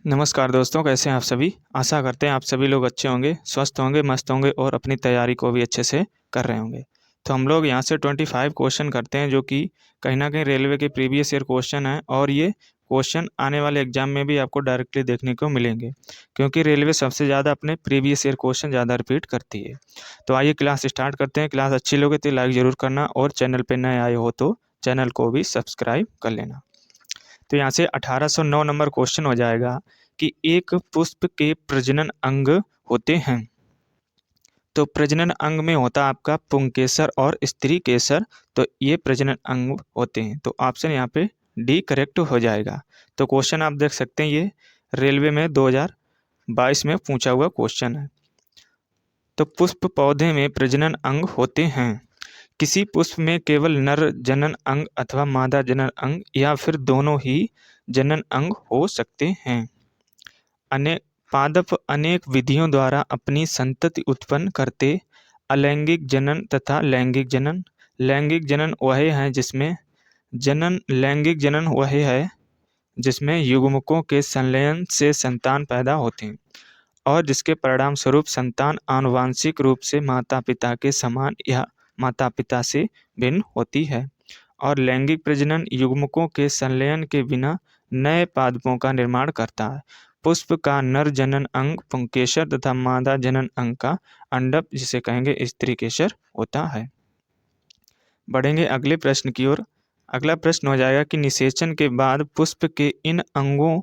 नमस्कार दोस्तों, कैसे हैं आप सभी। आशा करते हैं आप सभी लोग अच्छे होंगे, स्वस्थ होंगे, मस्त होंगे और अपनी तैयारी को भी अच्छे से कर रहे होंगे। तो हम लोग यहाँ से 25 क्वेश्चन करते हैं जो कि कहीं न कहीं रेलवे के प्रीवियस ईयर क्वेश्चन हैं और ये क्वेश्चन आने वाले एग्ज़ाम में भी आपको डायरेक्टली देखने को मिलेंगे। क्योंकि रेलवे सबसे ज़्यादा अपने प्रीवियस ईयर क्वेश्चन ज़्यादा रिपीट करती है। तो आइए क्लास स्टार्ट करते हैं। क्लास अच्छी लगे तो लाइक ज़रूर करना और चैनल पे नए आए हो तो चैनल को भी सब्सक्राइब कर लेना। तो यहाँ से 1809 नंबर क्वेश्चन हो जाएगा कि एक पुष्प के प्रजनन अंग होते हैं। तो प्रजनन अंग में होता आपका पुंकेसर और स्त्री केसर। तो ये प्रजनन अंग होते हैं। तो ऑप्शन यहाँ पे डी करेक्ट हो जाएगा। तो क्वेश्चन आप देख सकते हैं, ये रेलवे में 2022 में पूछा हुआ क्वेश्चन है। तो पुष्प पौधे में प्रजनन अंग होते हैं। किसी पुष्प में केवल नर जनन अंग अथवा मादा जनन अंग या फिर दोनों ही जनन अंग हो सकते हैं। अनेक पादप अनेक विधियों द्वारा अपनी संतति उत्पन्न करते। अलैंगिक जनन तथा लैंगिक जनन। लैंगिक जनन वह है जिसमें लैंगिक जनन वह है जिसमें युग्मकों के संलयन से संतान पैदा होते हैं और जिसके परिणाम स्वरूप संतान आनुवांशिक रूप से माता पिता के समान या माता पिता से भिन्न होती है। और लैंगिक प्रजनन युग्मकों के संलयन के बिना नए पादपों का निर्माण करता है। पुष्प का नर जनन अंग पुंकेसर तथा मादा जनन अंग का अंडक, जिसे कहेंगे स्त्रीकेसर, होता है। बढ़ेंगे अगले प्रश्न की ओर। अगला प्रश्न हो जाएगा कि निषेचन के बाद पुष्प के इन अंगों,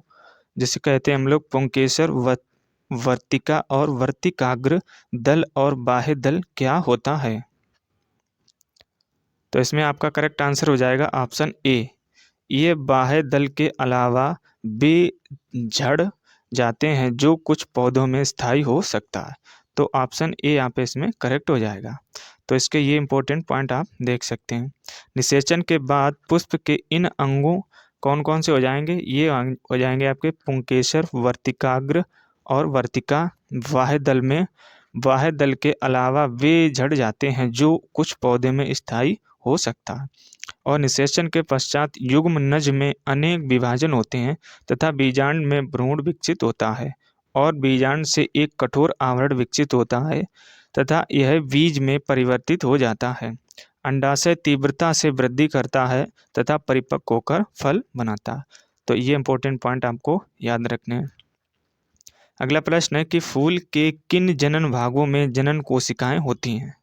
जिसे कहते हैं हम लोग पुंकेसर, वर्तिका और वर्तिकाग्र दल और बाह्य दल, क्या होता है। तो इसमें आपका करेक्ट आंसर हो जाएगा ऑप्शन ए। ये बाह्य दल के अलावा वे झड़ जाते हैं जो कुछ पौधों में स्थायी हो सकता है। तो ऑप्शन ए यहाँ पे इसमें करेक्ट हो जाएगा। तो इसके ये इंपॉर्टेंट पॉइंट आप देख सकते हैं। निषेचन के बाद पुष्प के इन अंगों कौन कौन से हो जाएंगे, ये हो जाएंगे आपके पुंकेसर, वर्तिकाग्र और वर्तिका। बाह्य दल के अलावा वे झड़ जाते हैं जो कुछ पौधे में स्थायी हो सकता है। और निषेचन के पश्चात युग्म नज में अनेक विभाजन होते हैं तथा बीजांड में भ्रूण विकसित होता है और बीजांड से एक कठोर आवरण विकसित होता है तथा यह बीज में परिवर्तित हो जाता है। अंडाशय तीव्रता से वृद्धि करता है तथा परिपक्व होकर फल बनाता है। तो ये इंपॉर्टेंट पॉइंट आपको याद रखने हैं। अगला प्रश्न है कि फूल के किन जनन भागों में जनन कोशिकाएं होती हैं।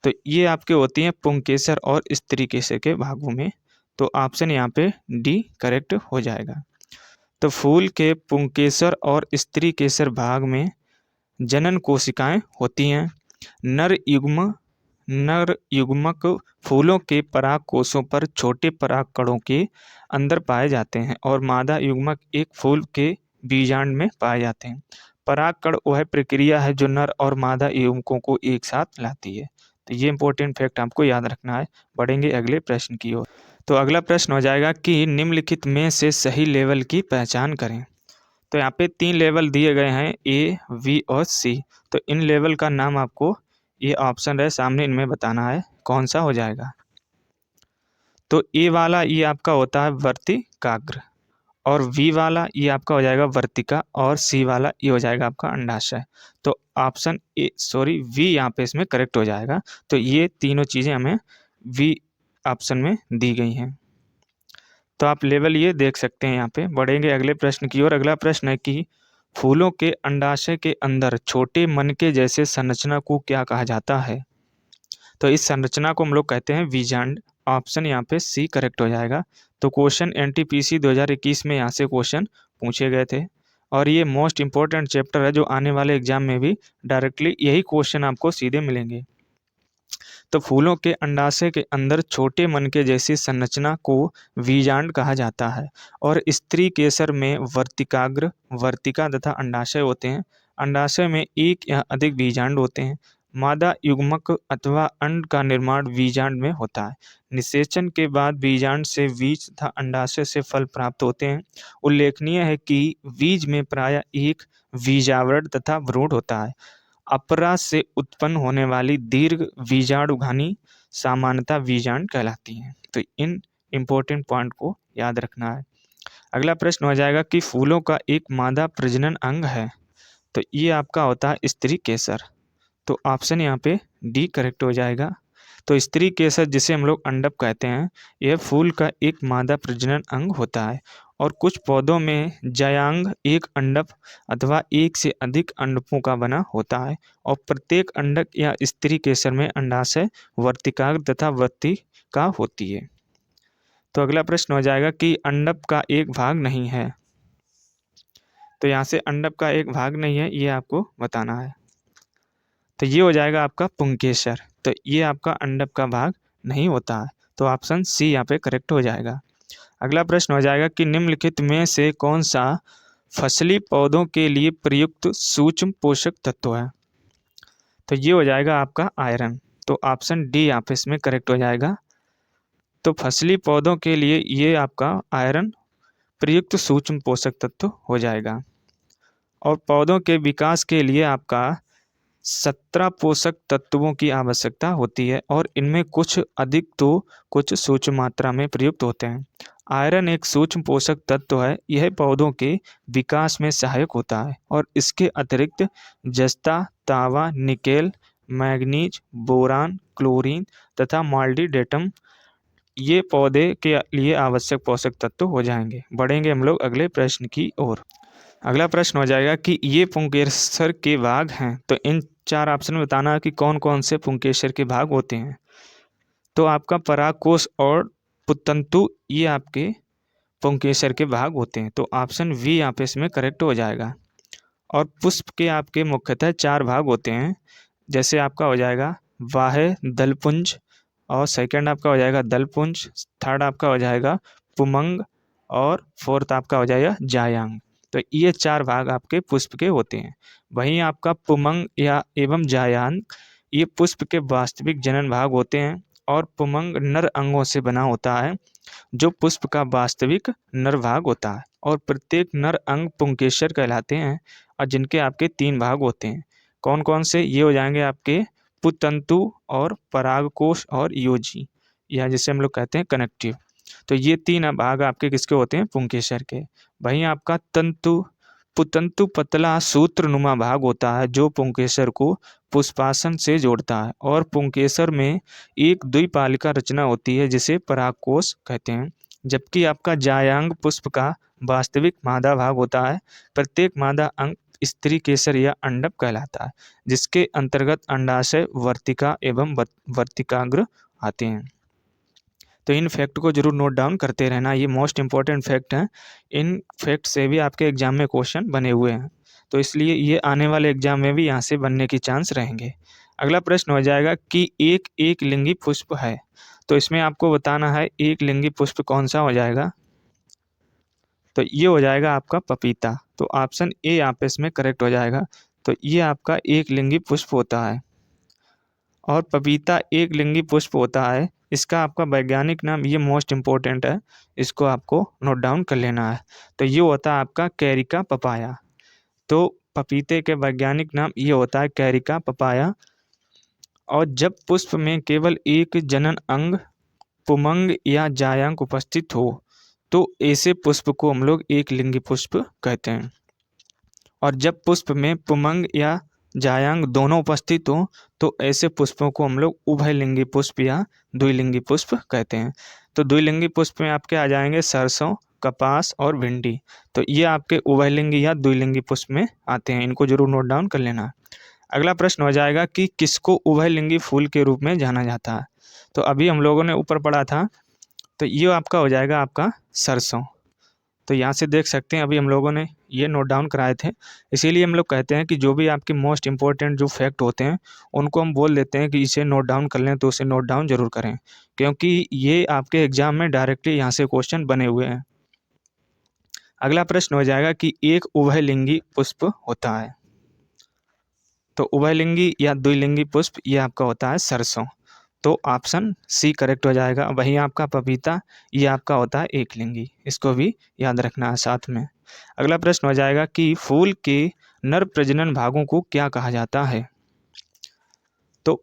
तो ये आपके होती हैं पुंकेसर और स्त्रीकेसर के भागों में। तो ऑप्शन यहाँ पे डी करेक्ट हो जाएगा। तो फूल के पुंकेसर और स्त्रीकेसर भाग में जनन कोशिकाएं होती हैं। नर युग्मक फूलों के पराग कोषों पर छोटे पराग कणों के अंदर पाए जाते हैं और मादा युग्मक एक फूल के बीजांड में पाए जाते हैं। पराग कण वह प्रक्रिया है जो नर और मादा युग्मकों को एक साथ लाती है। तो ये इंपॉर्टेंट फैक्ट आपको याद रखना है। बढ़ेंगे अगले प्रश्न की ओर। तो अगला प्रश्न हो जाएगा कि निम्नलिखित में से सही लेवल की पहचान करें। तो यहाँ पे 3 लेवल दिए गए हैं, ए, वी और सी। तो इन लेवल का नाम आपको, ये ऑप्शन है सामने, इनमें बताना है कौन सा हो जाएगा। तो ए वाला ये आपका होता है वर्तिकाग्र और वी वाला ये आपका हो जाएगा वर्तिका और सी वाला ये हो जाएगा आपका अंडाशय। तो ऑप्शन ए, सॉरी, वी यहाँ पे इसमें करेक्ट हो जाएगा। तो ये तीनों चीज़ें हमें वी ऑप्शन में दी गई हैं। तो आप लेवल ये देख सकते हैं यहाँ पे। बढ़ेंगे अगले प्रश्न की ओर। अगला प्रश्न है कि फूलों के अंडाशय के अंदर छोटे मनके जैसे संरचना को क्या कहा जाता है। तो इस संरचना को हम लोग कहते हैं बीजांड। ऑप्शन यहाँ पे सी करेक्ट हो जाएगा। तो क्वेश्चन एनटीपीसी 2021 में यहाँ से क्वेश्चन पूछे गए थे और ये मोस्ट इंपॉर्टेंट चैप्टर है जो आने वाले एग्जाम में भी डायरेक्टली यही क्वेश्चन आपको सीधे मिलेंगे। तो फूलों के अंडाशय के अंदर छोटे मनके जैसी संरचना को बीजांड कहा जाता है और स्त्री केसर में वर्तिकाग्र, वर्तिका तथा अंडाशय होते हैं। अंडाशय में एक या अधिक बीजांड होते हैं। मादा युग्मक अथवा अंड का निर्माण बीजांड में होता है। निषेचन के बाद बीजांड से बीज तथा अंडाशय से फल प्राप्त होते हैं। उल्लेखनीय है कि बीज में प्रायः एक बीजावरण तथा भ्रूण होता है। अपरा से उत्पन्न होने वाली दीर्घ बीजाणुघानी सामान्यतः बीजांड कहलाती हैं। तो इन इम्पोर्टेंट पॉइंट को याद रखना है। अगला प्रश्न हो जाएगा कि फूलों का एक मादा प्रजनन अंग है, तो ये आपका होता है स्त्री केसर। तो ऑप्शन यहाँ पे डी करेक्ट हो जाएगा। तो स्त्री केसर जिसे हम लोग अंडप कहते हैं, यह फूल का एक मादा प्रजनन अंग होता है और कुछ पौधों में जयांग एक अंडप अथवा एक से अधिक अंडकों का बना होता है और प्रत्येक अंडक या स्त्री केसर में अंडाशय वर्तिकाग्र तथा वर्तिका होती है। तो अगला प्रश्न हो जाएगा कि अंडप का एक भाग नहीं है। तो यहाँ से अंडप का एक भाग नहीं है, ये आपको बताना है। तो ये हो जाएगा आपका पुंकेसर। तो ये आपका अंडप का भाग नहीं होता है। तो ऑप्शन सी यहाँ पे करेक्ट हो जाएगा। अगला प्रश्न हो जाएगा कि निम्नलिखित में से कौन सा फसली पौधों के लिए प्रयुक्त सूक्ष्म पोषक तत्व है। तो ये हो जाएगा आपका आयरन। तो ऑप्शन डी यहाँ पे इसमें करेक्ट हो जाएगा। तो फसली पौधों के लिए ये आपका आयरन प्रयुक्त सूक्ष्म पोषक तत्व हो जाएगा। और पौधों के विकास के लिए आपका 17 पोषक तत्वों की आवश्यकता होती है और इनमें कुछ अधिक तो कुछ सूक्ष्म मात्रा में प्रयुक्त होते हैं। आयरन एक सूक्ष्म पोषक तत्व है। यह पौधों के विकास में सहायक होता है और इसके अतिरिक्त जस्ता, तांबा, निकेल, मैग्नीज, बोरान, क्लोरीन तथा मॉल्डिडेटम ये पौधे के लिए आवश्यक पोषक तत्व हो जाएंगे। बढ़ेंगे हम लोग अगले प्रश्न की ओर। अगला प्रश्न हो जाएगा कि ये पुंकेसर के भाग हैं, तो इन 4 ऑप्शन में बताना है कि कौन कौन से पुंकेसर के भाग होते हैं। तो आपका परागकोश और पुतंतु ये आपके पुंकेसर के भाग होते हैं। तो ऑप्शन वी यहाँ पे इसमें करेक्ट हो जाएगा। और पुष्प के आपके मुख्यतः 4 भाग होते हैं। जैसे आपका हो जाएगा वाहे दलपुंज, और सेकंड आपका हो जाएगा दलपुंज, थर्ड आपका हो जाएगा पुमंग और फोर्थ आपका हो जाएगा जायांग। तो ये 4 भाग आपके पुष्प के होते हैं। वहीं आपका पुमंग या एवं जायांग ये पुष्प के वास्तविक जनन भाग होते हैं और पुमंग नर अंगों से बना होता है जो पुष्प का वास्तविक नर भाग होता है। और प्रत्येक नर अंग पुंकेसर कहलाते हैं और जिनके आपके 3 भाग होते हैं। कौन कौन से? ये हो जाएंगे आपके पुतंतु और परागकोश और योजी, या जिसे हम लोग कहते हैं कनेक्टिव। तो ये 3 भाग आपके किसके होते हैं? पुंकेसर के। वहीं आपका तंतु पुतंतु पतला सूत्रनुमा भाग होता है जो पुंकेसर को पुष्पासन से जोड़ता है और पुंकेसर में एक द्विपालिका रचना होती है जिसे परागकोश कहते हैं। जबकि आपका जायांग पुष्प का वास्तविक मादा भाग होता है। प्रत्येक मादा अंग स्त्री केसर या अंडप कहलाता है जिसके अंतर्गत अंडाशय, वर्तिका एवं वर्तिकाग्र आते हैं। तो इन फैक्ट को जरूर नोट डाउन करते रहना, ये मोस्ट इंपॉर्टेंट फैक्ट हैं। इन फैक्ट से भी आपके एग्जाम में क्वेश्चन बने हुए हैं, तो इसलिए ये आने वाले एग्जाम में भी यहाँ से बनने की चांस रहेंगे। अगला प्रश्न हो जाएगा कि एक लिंगी पुष्प है, तो इसमें आपको बताना है एक लिंगी पुष्प कौन सा हो जाएगा। तो ये हो जाएगा आपका पपीता। तो ऑप्शन ए यहाँ पे इसमें करेक्ट हो जाएगा। तो ये आपका एक लिंगी पुष्प होता है और पपीता एक लिंगी पुष्प होता है। इसका आपका वैज्ञानिक नाम, ये मोस्ट इम्पोर्टेंट है, इसको आपको नोट डाउन कर लेना है। तो ये होता है आपका कैरिका पपाया। तो पपीते के वैज्ञानिक नाम ये होता है कैरिका पपाया। और जब पुष्प में केवल एक जनन अंग पुमंग या जायांग उपस्थित हो तो ऐसे पुष्प को हम लोग एक लिंगी पुष्प कहते हैं। और जब पुष्प में पुमंग या जायांग दोनों उपस्थित हो तो ऐसे पुष्पों को हम लोग उभयलिंगी पुष्प या द्विलिंगी पुष्प कहते हैं। तो द्विलिंगी पुष्प में आपके आ जाएंगे सरसों, कपास और भिंडी। तो ये आपके उभयलिंगी या द्विलिंगी पुष्प में आते हैं, इनको जरूर नोट डाउन कर लेना। अगला प्रश्न हो जाएगा कि किसको उभयलिंगी फूल के रूप में जाना जाता है। तो अभी हम लोगों ने ऊपर पढ़ा था, तो ये आपका हो जाएगा आपका सरसों। तो यहाँ से देख सकते हैं अभी हम लोगों ने ये नोट डाउन कराए थे। इसीलिए हम लोग कहते हैं कि जो भी आपके मोस्ट इंपॉर्टेंट जो फैक्ट होते हैं उनको हम बोल देते हैं कि इसे नोट डाउन कर लें, तो उसे नोट डाउन जरूर करें क्योंकि ये आपके एग्जाम में डायरेक्टली यहाँ से क्वेश्चन बने हुए हैं। अगला प्रश्न हो जाएगा कि एक उभयलिंगी पुष्प होता है। तो उभयलिंगी या द्विलिंगी पुष्प ये आपका होता है सरसों। तो ऑप्शन सी करेक्ट हो जाएगा। वहीं आपका पपीता ये आपका होता है एक लिंगी, इसको भी याद रखना है साथ में। अगला प्रश्न हो जाएगा कि फूल के नर प्रजनन भागों को क्या कहा जाता है। तो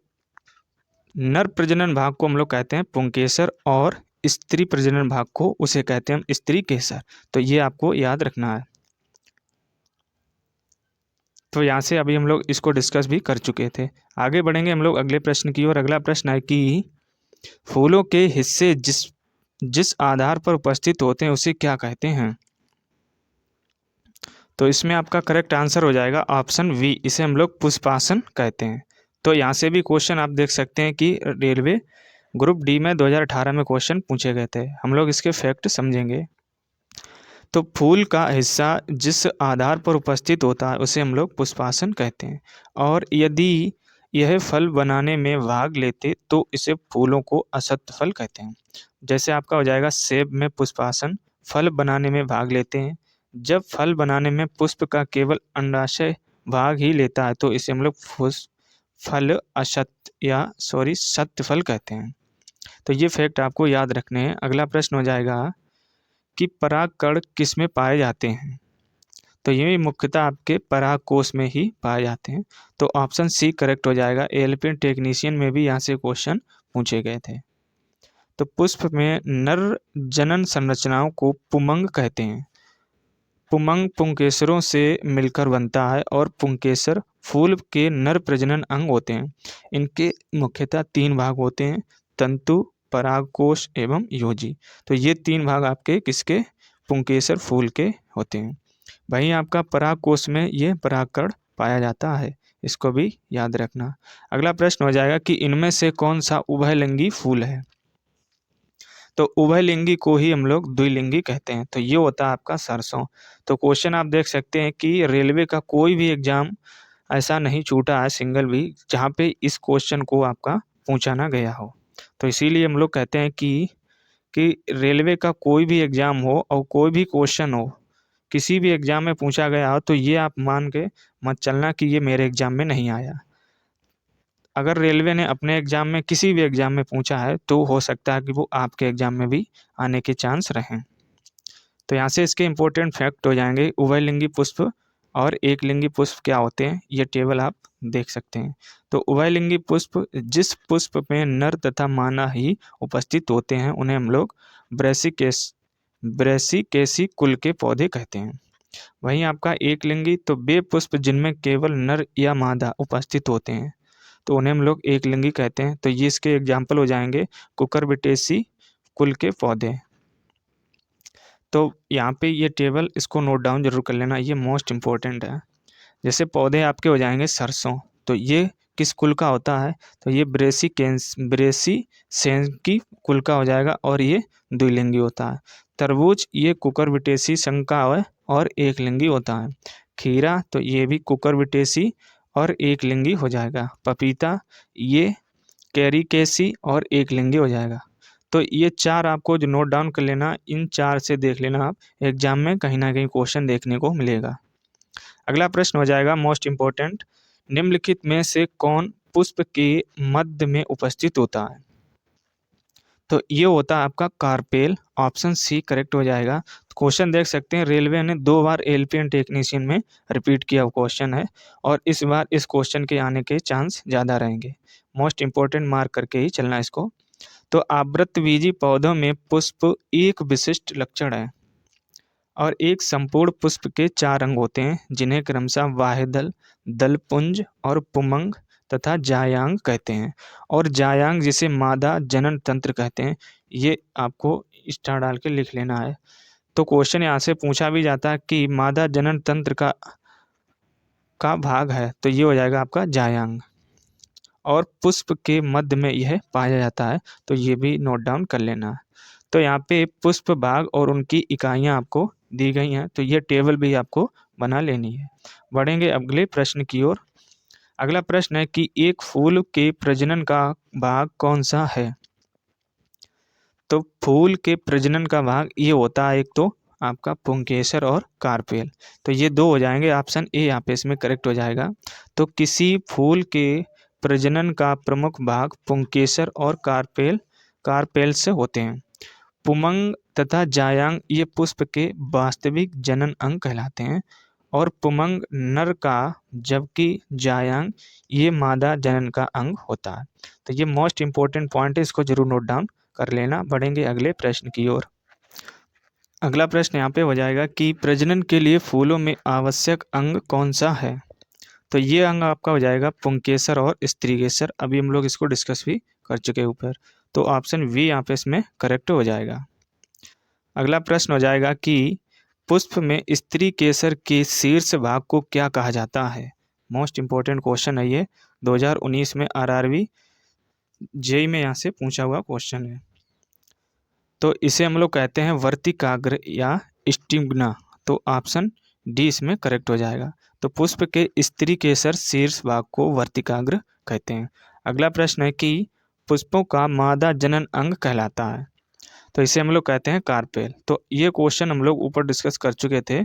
नर प्रजनन भाग को हम लोग कहते हैं पुंकेसर और स्त्री प्रजनन भाग को उसे कहते हैं हम स्त्री केसर। तो ये आपको याद रखना है। तो यहाँ से अभी हम लोग इसको डिस्कस भी कर चुके थे। आगे बढ़ेंगे हम लोग अगले प्रश्न की ओर। अगला प्रश्न है कि फूलों के हिस्से जिस जिस आधार पर उपस्थित होते हैं उसे क्या कहते हैं। तो इसमें आपका करेक्ट आंसर हो जाएगा ऑप्शन वी, इसे हम लोग पुष्पासन कहते हैं। तो यहाँ से भी क्वेश्चन आप देख सकते हैं कि रेलवे ग्रुप डी में 2018 में क्वेश्चन पूछे गए थे। हम लोग इसके फैक्ट समझेंगे। तो फूल का हिस्सा जिस आधार पर उपस्थित होता है उसे हम लोग पुष्पासन कहते हैं। और यदि यह फल बनाने में भाग लेते तो इसे फूलों को असत्य फल कहते हैं। जैसे आपका हो जाएगा सेब में पुष्पासन फल बनाने में भाग लेते हैं। जब फल बनाने में पुष्प का केवल अंडाशय भाग ही लेता है तो इसे हम लोग फल असत्य या सत्य फल कहते हैं। तो ये फैक्ट आपको याद रखने हैं। अगला प्रश्न हो जाएगा कि परागकण किस में पाए जाते हैं। तो ये मुख्यतः आपके पराग कोश में ही पाए जाते हैं। तो ऑप्शन सी करेक्ट हो जाएगा। एलिफेंट टेक्नीशियन में भी यहाँ से क्वेश्चन पूछे गए थे। तो पुष्प में नर जनन संरचनाओं को पुमंग कहते हैं। पुमंग पुंकेसरों से मिलकर बनता है और पुंकेसर फूल के नर प्रजनन अंग होते हैं। इनके मुख्यतः 3 भाग होते हैं, तंतु, परागकोश एवं योजी। तो ये 3 भाग आपके किसके, पुंकेसर फूल के होते हैं। वहीं आपका परागकोश में ये परागकण पाया जाता है, इसको भी याद रखना। अगला प्रश्न हो जाएगा कि इनमें से कौन सा उभयलिंगी फूल है। तो उभयलिंगी को ही हम लोग द्विलिंगी कहते हैं। तो ये होता है आपका सरसों। तो क्वेश्चन आप देख सकते हैं कि रेलवे का कोई भी एग्जाम ऐसा नहीं छूटा है सिंगल भी जहाँ पे इस क्वेश्चन को आपका पूछा ना गया हो। तो इसीलिए हम लोग कहते हैं कि रेलवे का कोई भी एग्जाम हो और कोई भी क्वेश्चन हो, किसी भी एग्जाम में पूछा गया हो, तो ये आप मान के मत चलना कि ये मेरे एग्जाम में नहीं आया। अगर रेलवे ने अपने एग्जाम में किसी भी एग्जाम में पूछा है तो हो सकता है कि वो आपके एग्जाम में भी आने के चांस रहें। तो यहाँ से इसके इम्पोर्टेंट फैक्ट हो जाएंगे। उभयलिंगी पुष्प और एकलिंगी पुष्प क्या होते हैं, ये टेबल आप देख सकते हैं। तो उभयलिंगी पुष्प जिस पुष्प में नर तथा मादा ही उपस्थित होते हैं उन्हें हम लोग ब्रेसिकेसी कुल के पौधे कहते हैं। वहीं आपका एकलिंगी तो वे पुष्प जिनमें केवल नर या मादा उपस्थित होते हैं तो उन्हें हम लोग एकलिंगी कहते हैं। तो ये इसके एग्जाम्पल हो जाएंगे कुकुरबिटेसी कुल के पौधे। तो यहाँ पे ये टेबल इसको नोट डाउन जरूर कर लेना, ये मोस्ट इम्पोर्टेंट है। जैसे पौधे आपके हो जाएंगे सरसों, तो ये किस कुल का होता है, तो ये ब्रेसिसेंकी कुल का हो जाएगा और ये द्विलिंगी होता है। तरबूज ये कुकुरबिटेसी संघ का है और एकलिंगी होता है। खीरा तो ये भी कुकुरबिटेसी और एकलिंगी हो जाएगा। पपीता ये कैरिकेसी और एकलिंगी हो जाएगा। तो ये 4 आपको जो नोट डाउन कर लेना, इन 4 से देख लेना आप एग्जाम में कहीं ना कहीं क्वेश्चन देखने को मिलेगा। अगला प्रश्न हो जाएगा मोस्ट इम्पोर्टेंट, निम्नलिखित में से कौन पुष्प के मध्य में उपस्थित होता है। तो ये होता है आपका कार्पेल, ऑप्शन सी करेक्ट हो जाएगा। क्वेश्चन देख सकते हैं रेलवे ने 2 बार एलिफेंट टेक्नीशियन में रिपीट किया क्वेश्चन है और इस बार इस क्वेश्चन के आने के चांस ज़्यादा रहेंगे। मोस्ट इम्पोर्टेंट मार्क करके ही चलना इसको। तो आवृतबीजी पौधों में पुष्प एक विशिष्ट लक्षण है और एक संपूर्ण पुष्प के 4 अंग होते हैं जिन्हें क्रमशः वाहिदल, दलपुंज और पुमंग तथा जायांग कहते हैं। और जायांग जिसे मादा जनन तंत्र कहते हैं, ये आपको स्टार डाल के लिख लेना है। तो क्वेश्चन यहाँ से पूछा भी जाता है कि मादा जनन तंत्र का भाग है, तो ये हो जाएगा आपका जायांग और पुष्प के मध्य में यह पाया जाता है। तो ये भी नोट डाउन कर लेना। तो यहाँ पे पुष्प भाग और उनकी इकाइयाँ आपको दी गई हैं, तो ये टेबल भी आपको बना लेनी है। बढ़ेंगे अगले प्रश्न की ओर। अगला प्रश्न है कि एक फूल के प्रजनन का भाग कौन सा है। तो फूल के प्रजनन का भाग ये होता है, एक तो आपका पुंकेसर और कार्पेल। तो ये 2 हो जाएंगे, ऑप्शन ए यहाँ पे इसमें करेक्ट हो जाएगा। तो किसी फूल के प्रजनन का प्रमुख भाग पुंकेसर और कार्पेल से होते हैं। पुमंग तथा जायांग ये पुष्प के वास्तविक जनन अंग कहलाते हैं और पुमंग नर का जबकि जायांग ये मादा जनन का अंग होता है। तो ये मोस्ट इम्पोर्टेंट पॉइंट है, इसको जरूर नोट डाउन कर लेना। बढ़ेंगे अगले प्रश्न की ओर। अगला प्रश्न यहाँ पे हो जाएगा कि प्रजनन के लिए फूलों में आवश्यक अंग कौन सा है। तो ये अंग आपका हो जाएगा पुंकेसर और स्त्रीकेसर। अभी हम लोग इसको डिस्कस भी कर चुके ऊपर। तो ऑप्शन वी यहाँ पे इसमें करेक्ट हो जाएगा। अगला प्रश्न हो जाएगा कि पुष्प में स्त्री केसर के शीर्ष भाग को क्या कहा जाता है। मोस्ट इंपॉर्टेंट क्वेश्चन है ये, 2019 में आरआरबी जेई में यहाँ से पूछा हुआ क्वेश्चन है। तो इसे हम लोग कहते हैं वर्तिकाग्र या स्टिग्मा। तो ऑप्शन डी इसमें करेक्ट हो जाएगा। तो पुष्प के स्त्री केसर शीर्ष भाग को वर्तिकाग्र कहते हैं। अगला प्रश्न है कि पुष्पों का मादा जनन अंग कहलाता है। तो इसे हम लोग कहते हैं कार्पेल। तो ये क्वेश्चन हम लोग ऊपर डिस्कस कर चुके थे,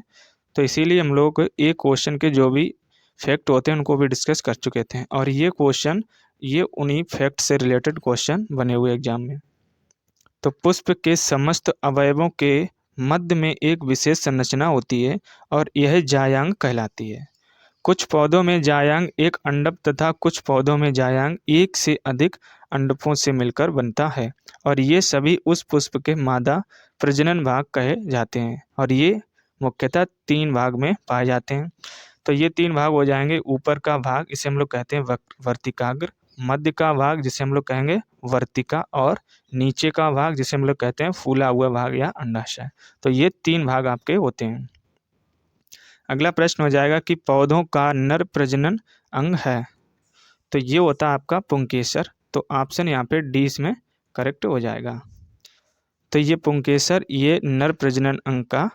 तो इसीलिए हम लोग एक क्वेश्चन के जो भी फैक्ट होते हैं उनको भी डिस्कस कर चुके थे। और ये क्वेश्चन ये उन्हीं फैक्ट से रिलेटेड क्वेश्चन बने हुए एग्जाम में। तो पुष्प के समस्त अवयवों के मध्य में एक विशेष संरचना होती है और यह जायांग कहलाती है। कुछ पौधों में जायांग एक अंडक तथा कुछ पौधों में जायांग एक से अधिक अंडकों से मिलकर बनता है और ये सभी उस पुष्प के मादा प्रजनन भाग कहे जाते हैं और ये मुख्यतः 3 भाग में पाए जाते हैं। तो ये 3 भाग हो जाएंगे। ऊपर का भाग इसे हम लोग कहते हैं वर्तिकाग्र, मध्य का भाग जिसे हम लोग कहेंगे वर्तिका और नीचे का भाग जिसे हम लोग कहते हैं फूला हुआ भाग या अंडाशय। तो ये 3 भाग आपके होते हैं। अगला प्रश्न हो जाएगा कि पौधों का नर प्रजनन अंग है। तो ये होता है आपका पुंकेसर। तो ऑप्शन यहाँ पे डी इसमें करेक्ट हो जाएगा। तो ये पुंकेसर ये नर प्रजनन अंग का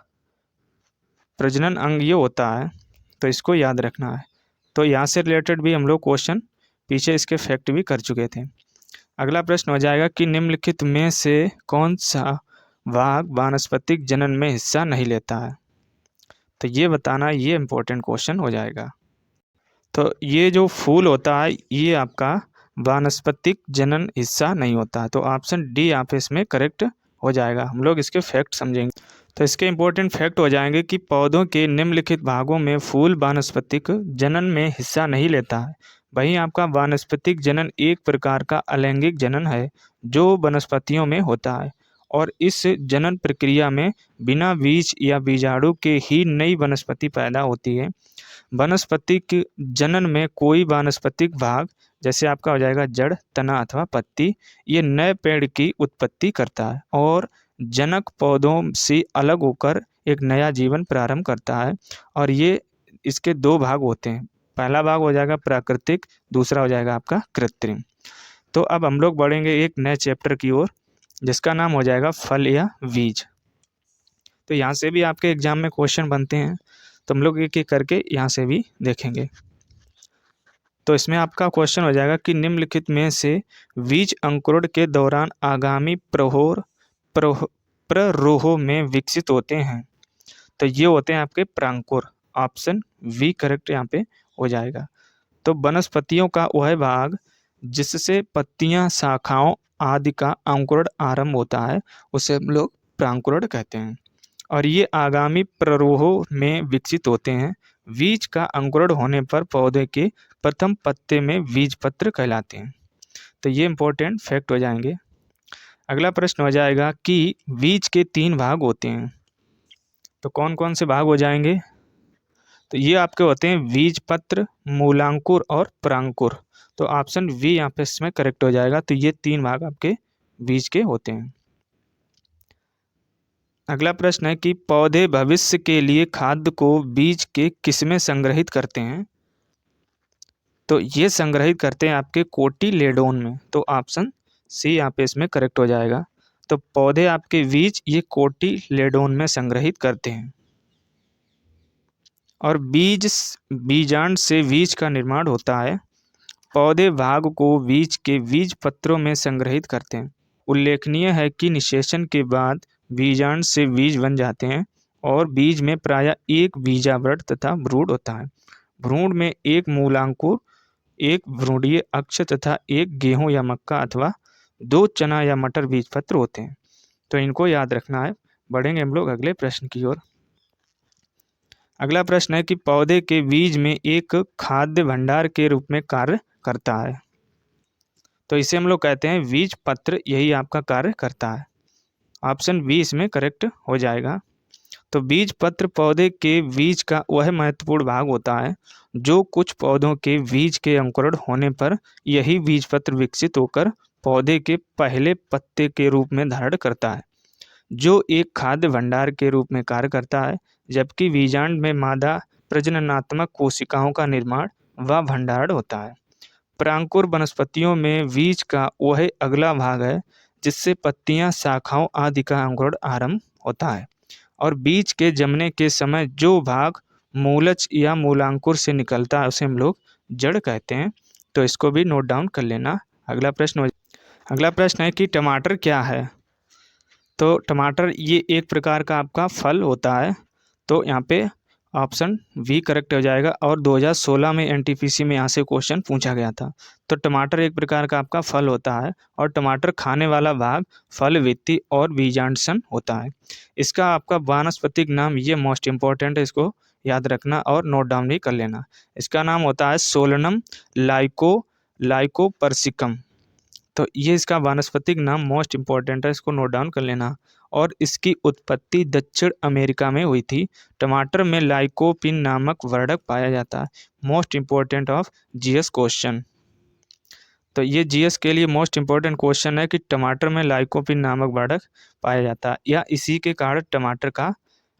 प्रजनन अंग ये होता है, तो इसको याद रखना है। तो यहाँ से रिलेटेड भी हम लोग क्वेश्चन पीछे इसके फैक्ट भी कर चुके थे। अगला प्रश्न हो जाएगा कि निम्नलिखित में से कौन सा भाग वानस्पतिक जनन में हिस्सा नहीं लेता है। तो ये बताना, ये इम्पोर्टेंट क्वेश्चन हो जाएगा। तो ये जो फूल होता है ये आपका वानस्पतिक जनन हिस्सा नहीं होता है। तो ऑप्शन डी यहाँ पे इसमें करेक्ट हो जाएगा। हम लोग इसके फैक्ट समझेंगे। तो इसके इम्पोर्टेंट फैक्ट हो जाएंगे कि पौधों के निम्नलिखित भागों में फूल वानस्पतिक जनन में हिस्सा नहीं लेता है। वहीं आपका वानस्पतिक जनन एक प्रकार का अलैंगिक जनन है जो वनस्पतियों में होता है और इस जनन प्रक्रिया में बिना बीज या बीजाणु के ही नई वनस्पति पैदा होती है। वनस्पतिक जनन में कोई वानस्पतिक भाग जैसे आपका हो जाएगा जड़, तना अथवा पत्ती, ये नए पेड़ की उत्पत्ति करता है और जनक पौधों से अलग होकर एक नया जीवन प्रारंभ करता है। और ये इसके 2 भाग होते हैं। पहला भाग हो जाएगा प्राकृतिक, दूसरा हो जाएगा आपका कृत्रिम। तो अब हम लोग बढ़ेंगे एक नए चैप्टर की ओर जिसका नाम हो जाएगा फल या बीज। तो यहाँ से भी आपके एग्जाम में क्वेश्चन बनते हैं, तो हम लोग एक एक करके यहाँ से भी देखेंगे। तो इसमें आपका क्वेश्चन हो जाएगा कि निम्नलिखित में से बीज अंकुरण के दौरान आगामी प्ररोह में विकसित होते हैं। तो ये होते हैं आपके प्रांकुर। ऑप्शन वी करेक्ट यहाँ पे हो जाएगा। तो वनस्पतियों का वह भाग जिससे पत्तियां, शाखाओं आदि का अंकुरण आरंभ होता है उसे हम लोग प्रांकुरण कहते हैं और ये आगामी प्ररोह में विकसित होते हैं। बीज का अंकुरण होने पर पौधे के प्रथम पत्ते में बीजपत्र कहलाते हैं। तो ये इंपॉर्टेंट फैक्ट हो जाएंगे। अगला प्रश्न हो जाएगा कि बीज के 3 भाग होते हैं। तो कौन कौन से भाग हो जाएंगे। तो ये आपके होते हैं बीजपत्र, मूलांकुर और प्रांकुर। तो ऑप्शन वी यहाँ पे इसमें करेक्ट हो जाएगा। तो ये 3 भाग आपके बीज के होते हैं। अगला प्रश्न है कि पौधे भविष्य के लिए खाद्य को बीज के किसमें संग्रहित करते हैं। तो ये संग्रहित करते हैं आपके कोटिलेडोन में। तो ऑप्शन सी यहाँ पे इसमें करेक्ट हो जाएगा। तो पौधे आपके बीज ये कोटिलेडोन में संग्रहित करते हैं और बीजांड से बीज का निर्माण होता है। पौधे भाग को बीज के बीज पत्रों में संग्रहित करते हैं। उल्लेखनीय है कि निषेचन के बाद बीजांड से बीज बन जाते हैं और बीज में प्रायः एक बीजावृत तथा भ्रूण होता है। भ्रूण में एक मूलांकुर, एक भ्रूणीय अक्ष तथा एक गेहूं या मक्का अथवा 2 चना या मटर बीजपत्र होते हैं। तो इनको याद रखना है। बढ़ेंगे हम लोग अगले प्रश्न की ओर। अगला प्रश्न है कि पौधे के बीज में एक खाद्य भंडार के रूप में कार्य करता है। तो इसे हम लोग कहते हैं बीज पत्र, यही आपका कार्य करता है। ऑप्शन बी इसमें करेक्ट हो जाएगा। तो बीज पत्र पौधे के बीज का वह महत्वपूर्ण भाग होता है जो कुछ पौधों के बीज के अंकुरण होने पर यही बीज पत्र विकसित होकर पौधे के पहले पत्ते के रूप में धारण करता है, जो एक खाद्य भंडार के रूप में कार्य करता है। जबकि बीजांड में मादा प्रजननात्मक कोशिकाओं का निर्माण व भंडारण होता है। परांकुर वनस्पतियों में बीज का वह अगला भाग है जिससे पत्तियां, शाखाओं आदि का अंकुरण आरंभ होता है। और बीज के जमने के समय जो भाग मूलज या मूलांकुर से निकलता है उसे हम लोग जड़ कहते हैं। तो इसको भी नोट डाउन कर लेना। अगला प्रश्न है कि टमाटर क्या है। तो टमाटर ये एक प्रकार का आपका फल होता है। तो यहाँ पे ऑप्शन बी करेक्ट हो जाएगा। और 2016 में एनटीपीसी में यहाँ से क्वेश्चन पूछा गया था। तो टमाटर एक प्रकार का आपका फल होता है और टमाटर खाने वाला भाग फल, वित्ती और बीजांडसन होता है। इसका आपका वानस्पतिक नाम, ये मोस्ट इम्पॉर्टेंट है, इसको याद रखना और नोट डाउन भी कर लेना। इसका नाम होता है सोलनम लाइकोपर्सिकम। तो ये इसका वानस्पतिक नाम मोस्ट इम्पॉर्टेंट है, इसको नोट डाउन कर लेना। और इसकी उत्पत्ति दक्षिण अमेरिका में हुई थी। टमाटर में लाइकोपिन नामक वर्णक पाया जाता है। Most important of GS question. तो ये जीएस के लिए मोस्ट इम्पॉर्टेंट क्वेश्चन है कि टमाटर में लाइकोपिन नामक वर्णक पाया जाता है या इसी के कारण टमाटर का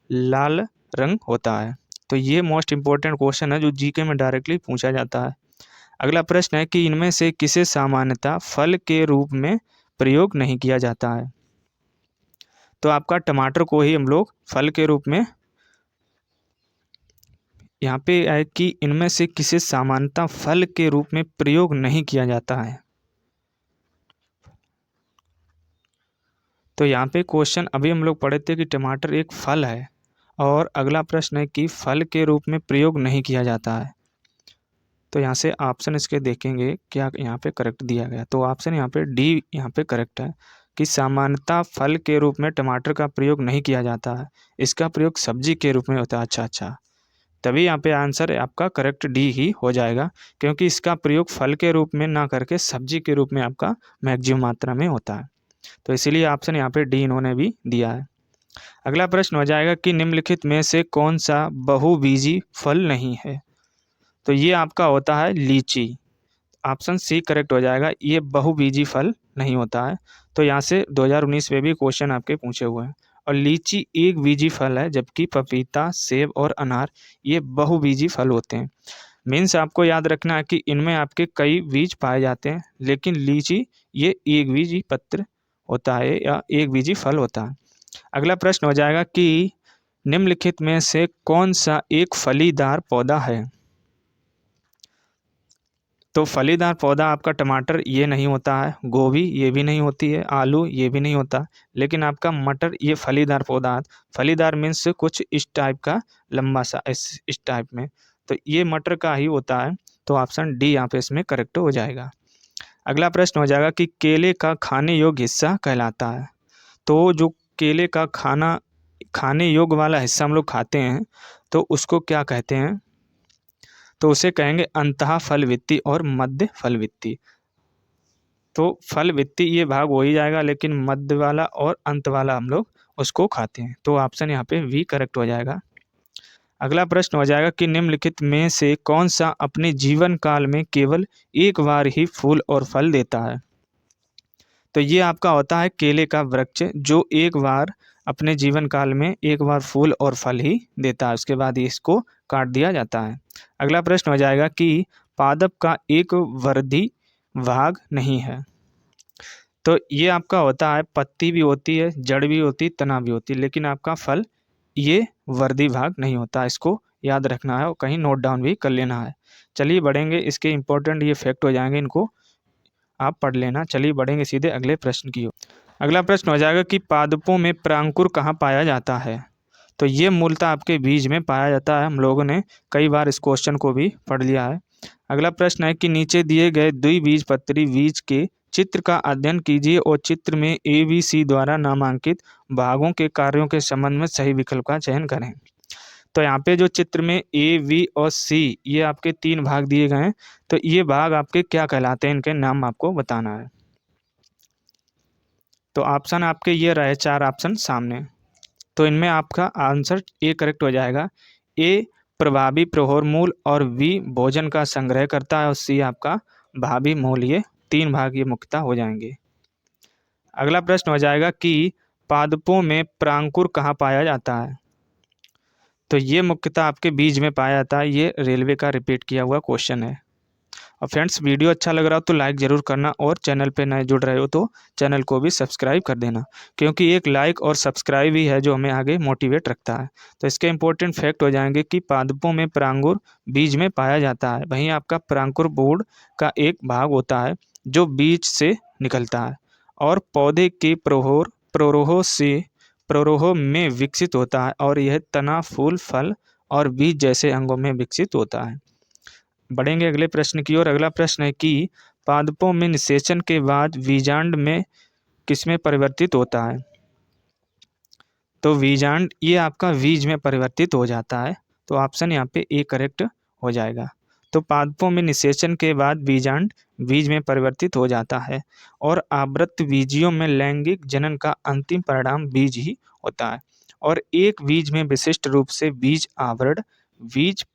लाल रंग होता है। तो ये मोस्ट इम्पॉर्टेंट क्वेश्चन है जो जीके में डायरेक्टली पूछा जाता है। अगला प्रश्न है कि इनमें से किसे सामान्यतः फल के रूप में प्रयोग नहीं किया जाता है। तो आपका टमाटर को ही हम लोग फल के रूप में, यहाँ पे है कि इनमें से किसे सामान्यतः फल के रूप में प्रयोग नहीं किया जाता है। तो यहाँ पे क्वेश्चन अभी हम लोग पढ़े थे कि टमाटर एक फल है और अगला प्रश्न है कि फल के रूप में प्रयोग नहीं किया जाता है। तो यहाँ से ऑप्शन इसके देखेंगे क्या यहाँ पे करेक्ट दिया गया। तो ऑप्शन यहाँ पे डी यहाँ पे करेक्ट है कि सामान्यतः फल के रूप में टमाटर का प्रयोग नहीं किया जाता है, इसका प्रयोग सब्जी के रूप में होता है। अच्छा, तभी यहाँ पे आंसर आपका करेक्ट डी ही हो जाएगा, क्योंकि इसका प्रयोग फल के रूप में ना करके सब्जी के रूप में आपका मैक्सिमम मात्रा में होता है। तो इसीलिए ऑप्शन यहाँ पे डी इन्होंने भी दिया है। अगला प्रश्न हो जाएगा कि निम्नलिखित में से कौन सा बहुबीजी फल नहीं है। तो ये आपका होता है लीची। ऑप्शन सी करेक्ट हो जाएगा, ये बहुबीजी फल नहीं होता है। तो यहाँ से 2019 में भी क्वेश्चन आपके पूछे हुए हैं। और लीची एक बीजी फल है, जबकि पपीता, सेब और अनार ये बहुबीजी फल होते हैं। मीन्स आपको याद रखना है कि इनमें आपके कई बीज पाए जाते हैं, लेकिन लीची ये एक बीजी पत्र होता है या एक बीजी फल होता है। अगला प्रश्न हो जाएगा कि निम्नलिखित में से कौन सा एक फलीदार पौधा है। तो फलीदार पौधा आपका टमाटर ये नहीं होता है, गोभी ये भी नहीं होती है, आलू ये भी नहीं होता, लेकिन आपका मटर ये फलीदार पौधा है। फलीदार मीन्स कुछ इस टाइप का, लंबा सा इस टाइप में, तो ये मटर का ही होता है। तो ऑप्शन डी यहाँ पे इसमें करेक्ट हो जाएगा। अगला प्रश्न हो जाएगा कि केले का खाने योग्य हिस्सा कहलाता है। तो जो केले का खाने योग्य वाला हिस्सा हम लोग खाते हैं तो उसको क्या कहते हैं। तो उसे कहेंगे अंतः फल वित्ती और मध्य फल वित्ती। तो फल वित्ती ये भाग हो ही जाएगा, लेकिन मध्य वाला और अंत वाला हम लोग उसको खाते हैं। तो ऑप्शन यहाँ पे वी करेक्ट हो जाएगा। अगला प्रश्न हो जाएगा कि निम्नलिखित में से कौन सा अपने जीवन काल में केवल एक बार ही फूल और फल देता है। तो ये आपका होता है केले का वृक्ष, जो एक बार अपने जीवन काल में एक बार फूल और फल ही देता है, उसके बाद इसको काट दिया जाता है। अगला प्रश्न हो जाएगा कि पादप का एक वर्धी भाग नहीं है। तो ये आपका होता है पत्ती भी होती है, जड़ भी होती है, तना भी होती है, लेकिन आपका फल ये वर्धी भाग नहीं होता। इसको याद रखना है और कहीं नोट डाउन भी कर लेना है। चलिए बढ़ेंगे, इसके इंपॉर्टेंट ये फैक्ट हो जाएंगे, इनको आप पढ़ लेना। चलिए बढ़ेंगे सीधे अगले प्रश्न की ओर। अगला प्रश्न हो जाएगा कि पादपों में परांकुर कहाँ पाया जाता है। तो ये मूलतः आपके बीज में पाया जाता है। हम लोगों ने कई बार इस क्वेश्चन को भी पढ़ लिया है। अगला प्रश्न है कि नीचे दिए गए द्विबीजपत्री बीज के चित्र का अध्ययन कीजिए और चित्र में ABC द्वारा नामांकित भागों के कार्यों के संबंध में सही विकल्प का चयन करें। तो यहाँ पे जो चित्र में ए, बी और सी ये आपके 3 भाग दिए गए हैं। तो ये भाग आपके क्या कहलाते हैं, इनके नाम आपको बताना है। तो ऑप्शन आपके ये रहे 4 ऑप्शन सामने। तो इनमें आपका आंसर ए करेक्ट हो जाएगा। ए प्रभावी प्रहर मूल और बी भोजन का संग्रह करता है और सी आपका भावी मूल। ये 3 भाग ये मुख्यतः हो जाएंगे। अगला प्रश्न हो जाएगा कि पादपों में प्रांकुर कहाँ पाया जाता है। तो ये मुख्यतः आपके बीज में पाया जाता है। ये रेलवे का रिपीट किया हुआ क्वेश्चन है। और फ्रेंड्स वीडियो अच्छा लग रहा हो तो लाइक ज़रूर करना, और चैनल पे नए जुड़ रहे हो तो चैनल को भी सब्सक्राइब कर देना, क्योंकि एक लाइक और सब्सक्राइब ही है जो हमें आगे मोटिवेट रखता है। तो इसके इंपॉर्टेंट फैक्ट हो जाएंगे कि पादपों में प्रांकुर बीज में पाया जाता है। वहीं आपका प्रांकुर बोर्ड का एक भाग होता है जो बीज से निकलता है और पौधे के प्ररोह में विकसित होता है, और यह तना, फूल, फल और बीज जैसे अंगों में विकसित होता है। बढ़ेंगे अगले प्रश्न की ओर। अगला प्रश्न है कि पादपों में निषेचन के बाद बीजांड में किसमें परिवर्तित होता है। तो बीजांड ये आपका बीज में परिवर्तित हो जाता है। तो ऑप्शन यहाँ पे ए करेक्ट हो जाएगा। तो पादपों में निषेचन के बाद बीजांड बीज में परिवर्तित हो जाता है और आवृत बीजियों में लैंगिक जनन का अंतिम परिणाम बीज ही होता है। और एक बीज में विशिष्ट रूप से बीज आवरण, बीज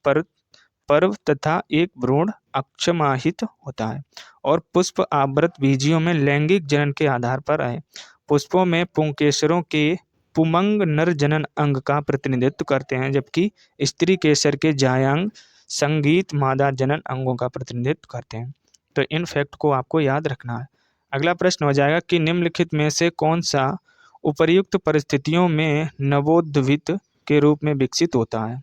पर्व तथा एक भ्रूण अक्षमाहित होता है। और पुष्प आवृत बीजियों में लैंगिक जनन के आधार पर है। पुष्पों में पुंकेसरों के पुमंग नर जनन अंग का प्रतिनिधित्व करते हैं, जबकि स्त्री केसर के जायांग संगीत मादा जनन अंगों का प्रतिनिधित्व करते हैं। तो इन फैक्ट को आपको याद रखना है। अगला प्रश्न हो जाएगा कि निम्नलिखित में से कौन सा उपर्युक्त परिस्थितियों में नवोद्भिद के रूप में विकसित होता है।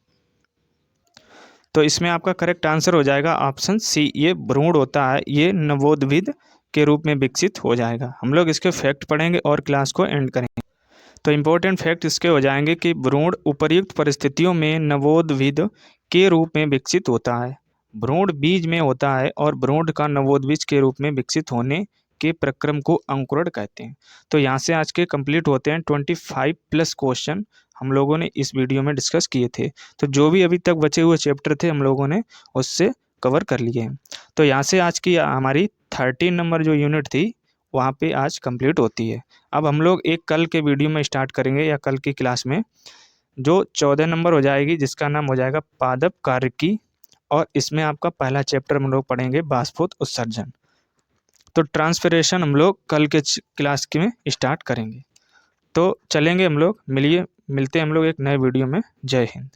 तो इसमें आपका करेक्ट आंसर हो जाएगा ऑप्शन सी, ये भ्रूण होता है, ये नवोद्भिद के रूप में विकसित हो जाएगा। हम लोग इसके फैक्ट पढ़ेंगे और क्लास को एंड करेंगे। तो इम्पोर्टेंट फैक्ट इसके हो जाएंगे कि भ्रूण उपर्युक्त परिस्थितियों में नवोद्भिद के रूप में विकसित होता है। भ्रूण बीज में होता है और भ्रूण का नवोद्भिद के रूप में विकसित होने के प्रक्रम को अंकुरण कहते हैं। तो यहाँ से आज के कंप्लीट होते हैं 25+ क्वेश्चन हम लोगों ने इस वीडियो में डिस्कस किए थे। तो जो भी अभी तक बचे हुए चैप्टर थे हम लोगों ने उससे कवर कर लिए हैं। तो यहाँ से आज की हमारी 13 नंबर जो यूनिट थी वहाँ पे आज कंप्लीट होती है। अब हम लोग एक कल के वीडियो में स्टार्ट करेंगे या कल की क्लास में जो 14 नंबर हो जाएगी, जिसका नाम हो जाएगा पादप कार्यकी, और इसमें आपका पहला चैप्टर हम लोग पढ़ेंगे बाष्पोत उत्सर्जन। तो ट्रांसपिरेशन हम लोग कल के क्लास में स्टार्ट करेंगे। तो चलेंगे हम लोग, मिलते हैं हम लोग एक नए वीडियो में। जय हिंद।